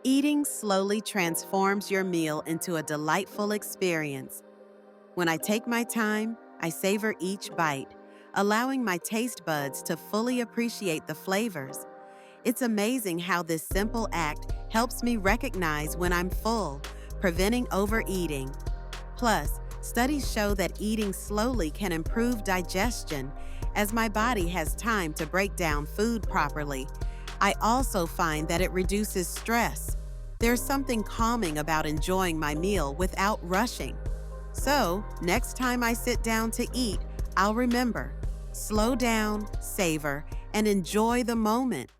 Eating slowly transforms your meal into a delightful experience. When I take my time, I savor each bite, allowing my taste buds to fully appreciate the flavors. It's amazing how this simple act helps me recognize when I'm full, preventing overeating. Plus, studies show that eating slowly can improve digestion as my body has time to break down food properly. I also find that it reduces stress. There's something calming about enjoying my meal without rushing. So, next time I sit down to eat, I'll remember: slow down, savor, and enjoy the moment.